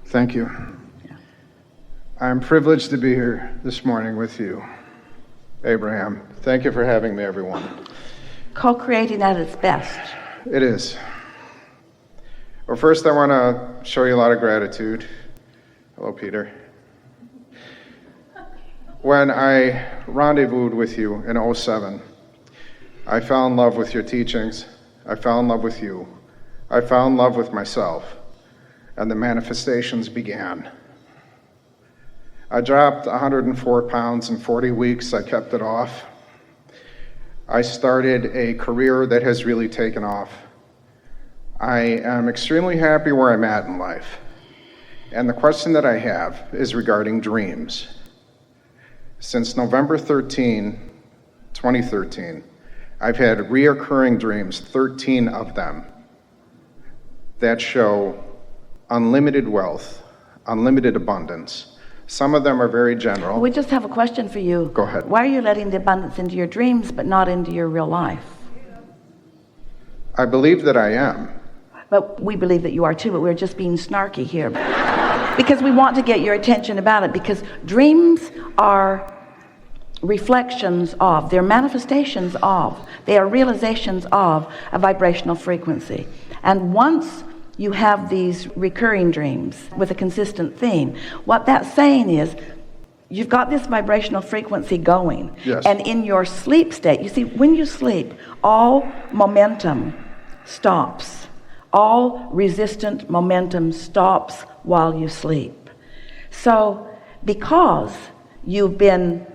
Thank you. I'm privileged to be here this morning with you, Abraham. Thank you for having me, everyone. Co-creating at its best. It is. Well, first I want to show you a lot of gratitude. Hello, Peter. When I rendezvoused with you in 2007, I fell in love with your teachings. I fell in love with you. I fell in love with myself. And the manifestations began. I dropped 104 pounds in 40 weeks. I kept it off. I started a career that has really taken off. I am extremely happy where I'm at in life. And the question that I have is regarding dreams. Since November 2013, I've had reoccurring dreams, 13 of them, that show unlimited wealth, unlimited abundance. Some of them are very general. We just have a question for you. Go ahead. Why are you letting the abundance into your dreams but not into your real life? I believe that I am. But we believe that you are too, but we're just being snarky here. Because we want to get your attention about it, because dreams are reflections of, they're manifestations of, they are realizations of a vibrational frequency. And once you have these recurring dreams with a consistent theme, what that's saying is you've got this vibrational frequency going. Yes. And in your sleep state, you see, when you sleep, all momentum stops. All resistant momentum stops while you sleep. So because you've been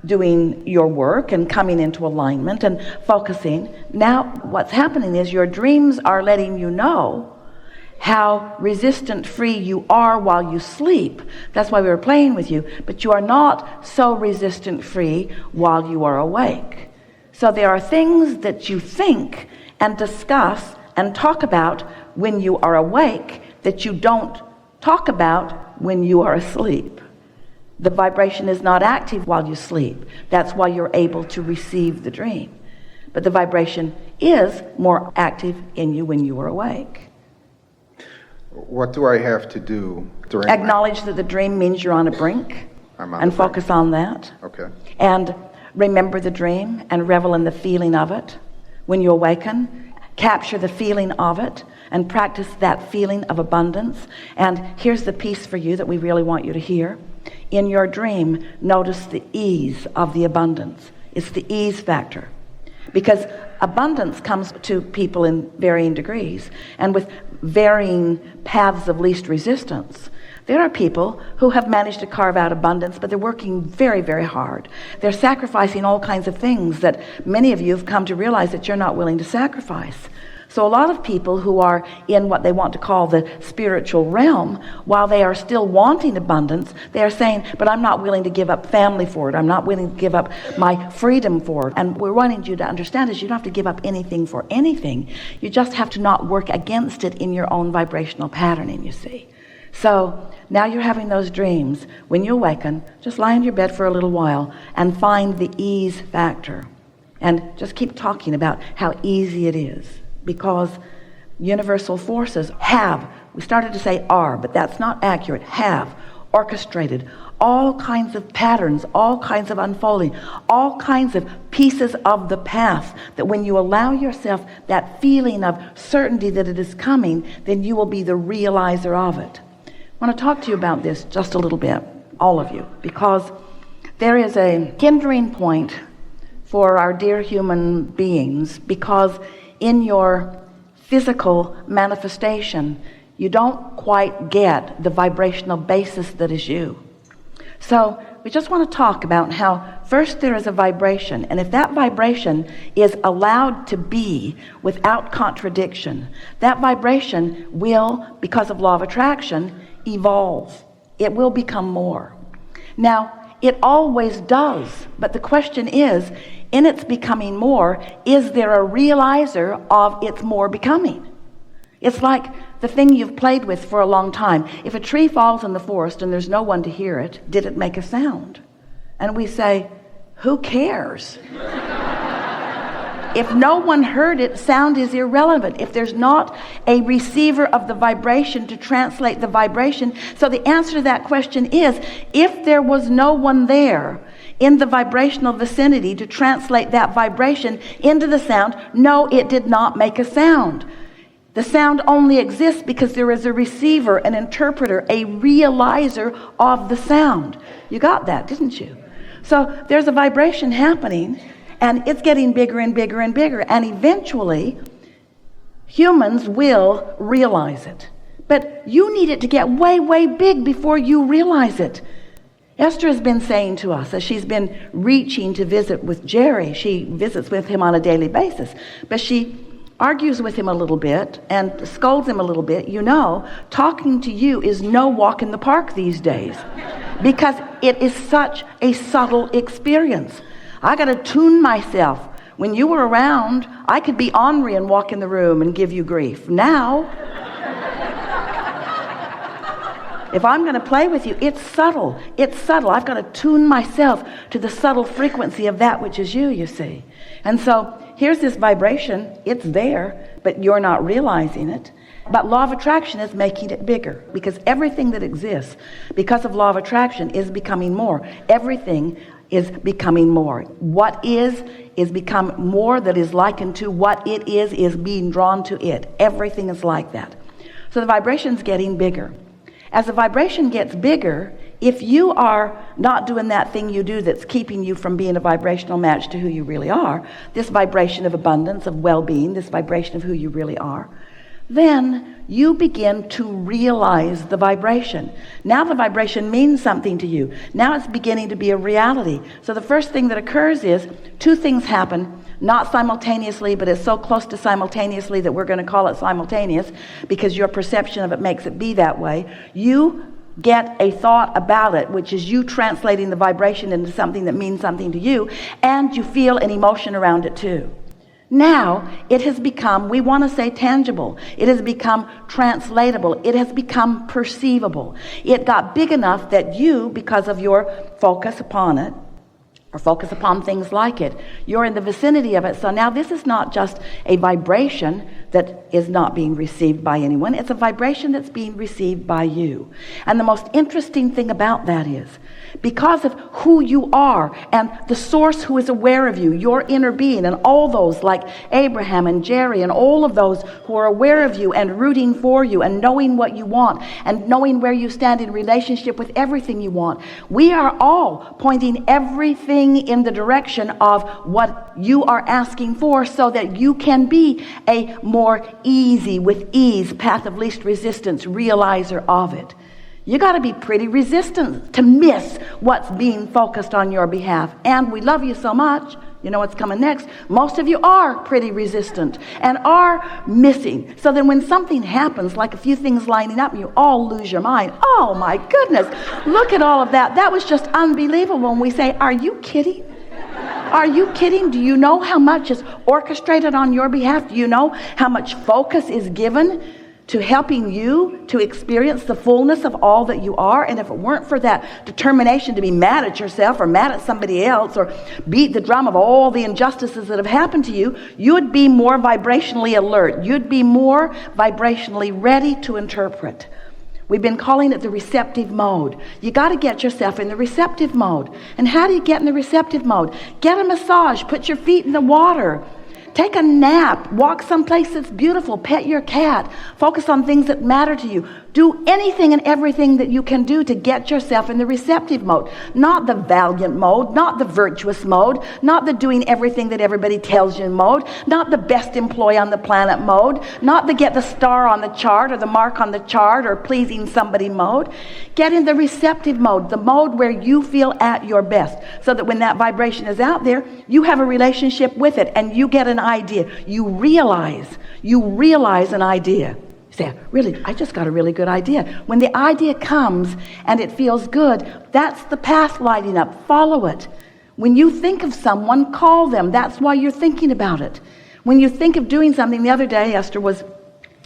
doing your work and coming into alignment and focusing, now what's happening is your dreams are letting you know how resistant free you are while you sleep. That's why we were playing with you. But you are not so resistant free while you are awake. So there are things that you think and discuss and talk about when you are awake that you don't talk about when you are asleep. The vibration is not active while you sleep. That's why you're able to receive the dream. But the vibration is more active in you when you are awake. What do I have to do during Acknowledge that the dream means you're on a brink, and focus on that. Okay. And remember the dream and revel in the feeling of it. When you awaken, capture the feeling of it and practice that feeling of abundance. And here's the piece for you that we really want you to hear. In your dream, notice the ease of the abundance. It's the ease factor. Because abundance comes to people in varying degrees and with varying paths of least resistance. There are people who have managed to carve out abundance, but they're working very, very hard. They're sacrificing all kinds of things that many of you have come to realize that you're not willing to sacrifice. So a lot of people who are in what they want to call the spiritual realm, while they are still wanting abundance, they are saying, but I'm not willing to give up family for it. I'm not willing to give up my freedom for it. And we're wanting you to understand is you don't have to give up anything for anything. You just have to not work against it in your own vibrational patterning, you see. So now you're having those dreams. When you awaken, just lie in your bed for a little while and find the ease factor. And just keep talking about how easy it is. Because universal forces have, we started to say are, but that's not accurate, have orchestrated all kinds of patterns, all kinds of unfolding, all kinds of pieces of the path that when you allow yourself that feeling of certainty that it is coming, then you will be the realizer of it. I want to talk to you about this just a little bit, all of you, because there is a hindering point for our dear human beings, because in your physical manifestation, you don't quite get the vibrational basis that is you. So we just want to talk about how first there is a vibration, and if that vibration is allowed to be without contradiction, that vibration will, because of law of attraction, evolve. It will become more. Now, it always does, but the question is, in its becoming more, is there a realizer of its more becoming? It's like the thing you've played with for a long time. If a tree falls in the forest and there's no one to hear it, did it make a sound? And we say, who cares? If no one heard it, sound is irrelevant. If there's not a receiver of the vibration to translate the vibration. So the answer to that question is, if there was no one there in the vibrational vicinity to translate that vibration into the sound, no, it did not make a sound. The sound only exists because there is a receiver, an interpreter, a realizer of the sound. You got that, didn't you? So there's a vibration happening, and it's getting bigger and bigger and bigger, and eventually humans will realize it. But you need it to get way, way big before you realize it. Esther has been saying to us, as she's been reaching to visit with Jerry, she visits with him on a daily basis, but she argues with him a little bit and scolds him a little bit. You know, talking to you is no walk in the park these days because it is such a subtle experience. I got to tune myself. When you were around, I could be ornery and walk in the room and give you grief. Now, if I'm going to play with you, it's subtle. It's subtle. I've got to tune myself to the subtle frequency of that which is you, you see. And so here's this vibration. It's there, but you're not realizing it. But law of attraction is making it bigger, because everything that exists, because of law of attraction, is becoming more. Everything is becoming more. What is become more that is likened to what it is being drawn to it. Everything is like that. So the vibration's getting bigger. As the vibration gets bigger, if you are not doing that thing you do that's keeping you from being a vibrational match to who you really are, this vibration of abundance, of well-being, this vibration of who you really are, then you begin to realize the vibration. Now the vibration means something to you. Now it's beginning to be a reality. So the first thing that occurs is two things happen. Not simultaneously, but it's so close to simultaneously that we're going to call it simultaneous because your perception of it makes it be that way. You get a thought about it, which is you translating the vibration into something that means something to you, and you feel an emotion around it too. Now it has become, we want to say tangible. It has become translatable. It has become perceivable. It got big enough that you, because of your focus upon it, or focus upon things like it, you're in the vicinity of it. So now this is not just a vibration that is not being received by anyone. It's a vibration that's being received by you. And the most interesting thing about that is, because of who you are and the source who is aware of you, your inner being, and all those like Abraham and Jerry and all of those who are aware of you and rooting for you and knowing what you want and knowing where you stand in relationship with everything you want, we are all pointing everything in the direction of what you are asking for, so that you can be a more easy, with ease, path of least resistance realizer of it. You got to be pretty resistant to miss what's being focused on your behalf. And we love you so much. You know what's coming next? Most of you are pretty resistant and are missing. So then when something happens, like a few things lining up, you all lose your mind. Oh my goodness, look at all of that. That was just unbelievable. And we say, are you kidding? Are you kidding? Do you know how much is orchestrated on your behalf? Do you know how much focus is given to helping you to experience the fullness of all that you are? And if it weren't for that determination to be mad at yourself or mad at somebody else or beat the drum of all the injustices that have happened to you, you would be more vibrationally alert. You'd be more vibrationally ready to interpret. We've been calling it the receptive mode. You got to get yourself in the receptive mode. And how do you get in the receptive mode? Get a massage. Put your feet in the water. Take a nap, walk someplace that's beautiful, pet your cat, focus on things that matter to you. Do anything and everything that you can do to get yourself in the receptive mode. Not the valiant mode, not the virtuous mode, not the doing everything that everybody tells you mode, not the best employee on the planet mode, not the get the star on the chart or the mark on the chart or pleasing somebody mode. Get in the receptive mode, the mode where you feel at your best, so that when that vibration is out there, you have a relationship with it and you get an idea. You realize an idea. You say, really, I just got a really good idea. When the idea comes and it feels good, that's the path lighting up. Follow it. When you think of someone, call them. That's why you're thinking about it. When you think of doing something, the other day, Esther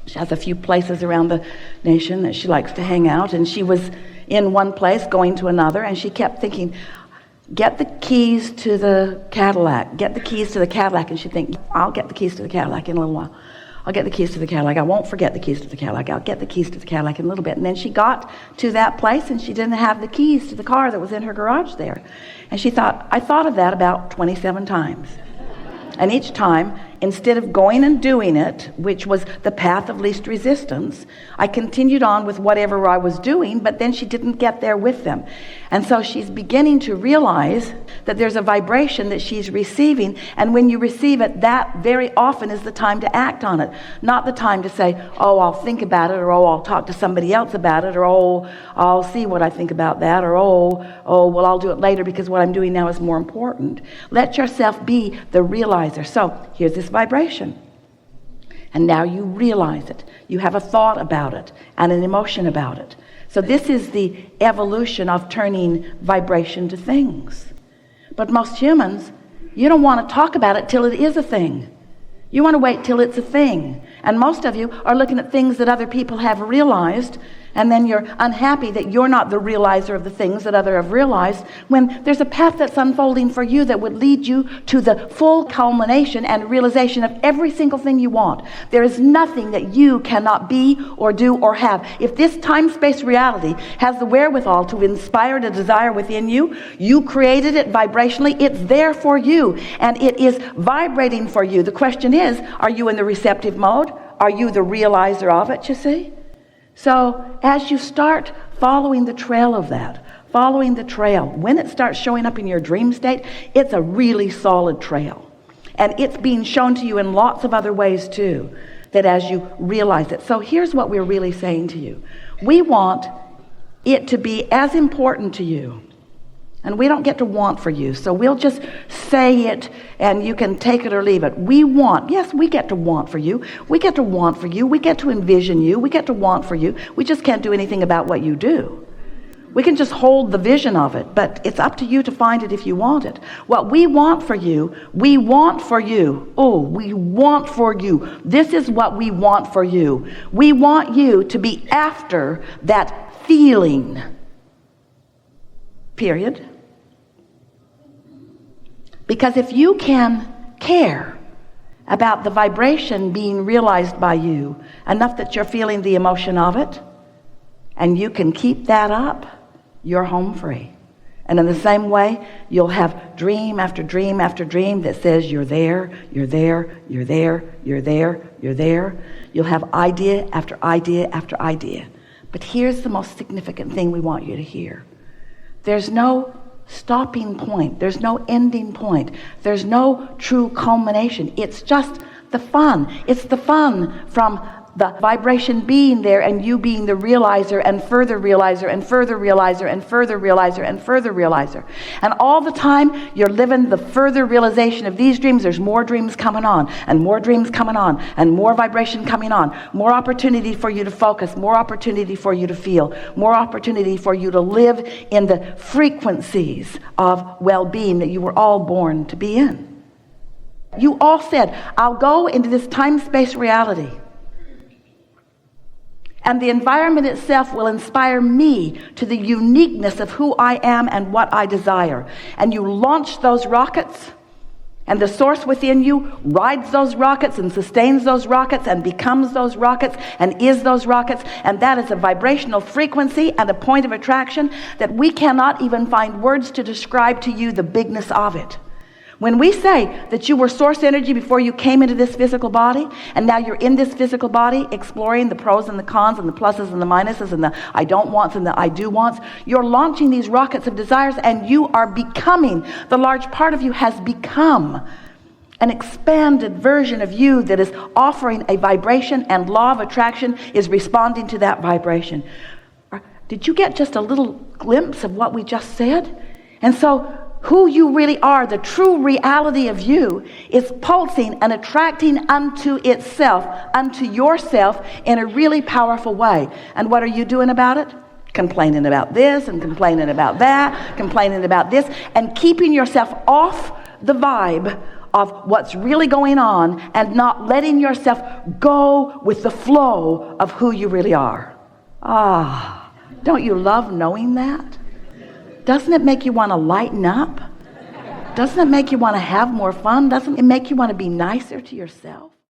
she has a few places around the nation that she likes to hang out, and she was in one place going to another, and she kept thinking, get the keys to the Cadillac. Get the keys to the Cadillac. And she'd think, I'll get the keys to the Cadillac in a little while. I'll get the keys to the Cadillac. I won't forget the keys to the Cadillac. I'll get the keys to the Cadillac in a little bit. And then she got to that place and she didn't have the keys to the car that was in her garage there. And she thought, I thought of that about 27 times. And each time, instead of going and doing it, which was the path of least resistance, I continued on with whatever I was doing, but then she didn't get there with them. And so she's beginning to realize that there's a vibration that she's receiving, and when you receive it, that very often is the time to act on it, not the time to say, oh, I'll think about it, or oh, I'll talk to somebody else about it, or oh, I'll see what I think about that, or oh, well, I'll do it later because what I'm doing now is more important. Let yourself be the realizer. So here's this vibration, and now you realize it. You have a thought about it and an emotion about it. So this is the evolution of turning vibration to things. But most humans, you don't want to talk about it till it is a thing. You want to wait till it's a thing. And most of you are looking at things that other people have realized, and then you're unhappy that you're not the realizer of the things that others have realized, when there's a path that's unfolding for you that would lead you to the full culmination and realization of every single thing you want. There is nothing that you cannot be or do or have. If this time-space reality has the wherewithal to inspire the desire within you, you created it vibrationally, it's there for you, and it is vibrating for you. The question is, are you in the receptive mode? Are you the realizer of it, you see? So as you start following the trail of that, following the trail, when it starts showing up in your dream state, it's a really solid trail. And it's being shown to you in lots of other ways too, that as you realize it. So here's what we're really saying to you. We want it to be as important to you. And we don't get to want for you. So we'll just say it and you can take it or leave it. We want. Yes, we get to want for you. We get to want for you. We get to envision you. We get to want for you. We just can't do anything about what you do. We can just hold the vision of it, but it's up to you to find it if you want it. What we want for you, we want for you. Oh, we want for you. This is what we want for you. We want you to be after that feeling. Period. Because if you can care about the vibration being realized by you enough that you're feeling the emotion of it, and you can keep that up, you're home free. And in the same way, you'll have dream after dream after dream that says you're there, you're there, you're there, you're there, you're there. You'll have idea after idea after idea. But here's the most significant thing we want you to hear. There's no stopping point. There's no ending point. There's no true culmination. It's just the fun. It's the fun from the vibration being there and you being the realizer and further realizer and further realizer and further realizer and further realizer. And all the time you're living the further realization of these dreams. There's more dreams coming on and more dreams coming on and more vibration coming on. More opportunity for you to focus. More opportunity for you to feel. More opportunity for you to live in the frequencies of well-being that you were all born to be in. You all said, I'll go into this time-space reality. And the environment itself will inspire me to the uniqueness of who I am and what I desire. And you launch those rockets, and the source within you rides those rockets and sustains those rockets and becomes those rockets and is those rockets. And that is a vibrational frequency and a point of attraction that we cannot even find words to describe to you the bigness of it. When we say that you were source energy before you came into this physical body, and now you're in this physical body exploring the pros and the cons and the pluses and the minuses and the I don't wants and the I do wants, you're launching these rockets of desires, and you are becoming, the large part of you has become an expanded version of you that is offering a vibration, and law of attraction is responding to that vibration. Did you get just a little glimpse of what we just said? And so who you really are, the true reality of you, is pulsing and attracting unto itself, unto yourself in a really powerful way. And what are you doing about it? Complaining about this and complaining about that, complaining about this, and keeping yourself off the vibe of what's really going on and not letting yourself go with the flow of who you really are. Ah, don't you love knowing that? Doesn't it make you want to lighten up? Doesn't it make you want to have more fun? Doesn't it make you want to be nicer to yourself?